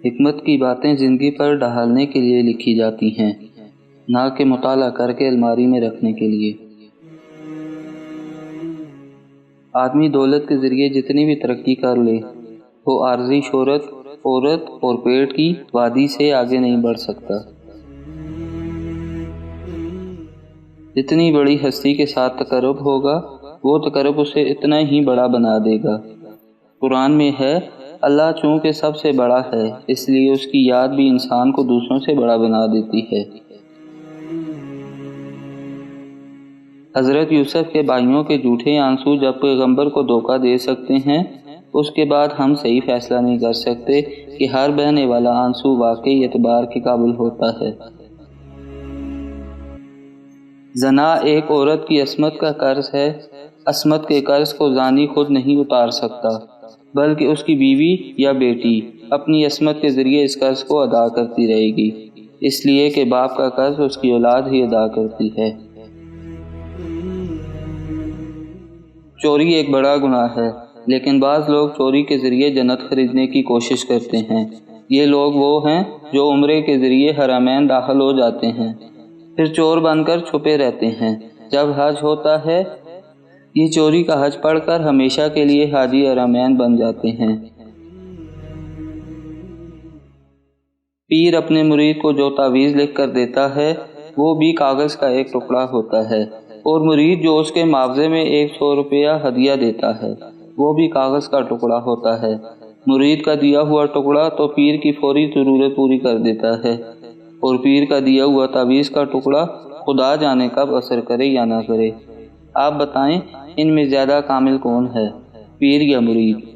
حکمت کی باتیں زندگی پر ڈھالنے کے لیے لکھی جاتی ہیں، نہ کہ مطالعہ کر کے الماری میں رکھنے کے لیے۔ آدمی دولت کے ذریعے جتنی بھی ترقی کر لے، وہ عارضی شہرت، عورت اور پیٹ کی وادی سے آگے نہیں بڑھ سکتا۔ جتنی بڑی ہستی کے ساتھ تقرب ہوگا، وہ تقرب اسے اتنا ہی بڑا بنا دے گا۔ قرآن میں ہے، اللہ چونکہ سب سے بڑا ہے، اس لیے اس کی یاد بھی انسان کو دوسروں سے بڑا بنا دیتی ہے۔ حضرت یوسف کے بھائیوں کے جھوٹے آنسو جب پیغمبر کو دھوکہ دے سکتے ہیں، اس کے بعد ہم صحیح فیصلہ نہیں کر سکتے کہ ہر بہنے والا آنسو واقعی اعتبار کے قابل ہوتا ہے۔ زنا ایک عورت کی عصمت کا قرض ہے۔ عصمت کے قرض کو زانی خود نہیں اتار سکتا، بلکہ اس کی بیوی یا بیٹی اپنی عصمت کے ذریعے اس قرض کو ادا کرتی رہے گی، اس لیے کہ باپ کا قرض اس کی اولاد ہی ادا کرتی ہے۔ چوری ایک بڑا گناہ ہے، لیکن بعض لوگ چوری کے ذریعے جنت خریدنے کی کوشش کرتے ہیں۔ یہ لوگ وہ ہیں جو عمرے کے ذریعے حرمین داخل ہو جاتے ہیں، پھر چور بن کر چھپے رہتے ہیں۔ جب حج ہوتا ہے، یہ چوری کا حج پڑھ کر ہمیشہ کے لیے حاجی حرمین بن جاتے ہیں۔ پیر اپنے مرید کو جو تعویذ لکھ کر دیتا ہے، وہ بھی کاغذ کا ایک ٹکڑا ہوتا ہے، اور مرید جو اس کے معاوضے میں 100 روپیہ ہدیہ دیتا ہے، وہ بھی کاغذ کا ٹکڑا ہوتا ہے۔ مرید کا دیا ہوا ٹکڑا تو پیر کی فوری ضرورت پوری کر دیتا ہے، اور پیر کا دیا ہوا تعویذ کا ٹکڑا خدا جانے کب اثر کرے یا نہ کرے۔ آپ بتائیں، ان میں زیادہ کامل کون ہے، پیر یا مرید؟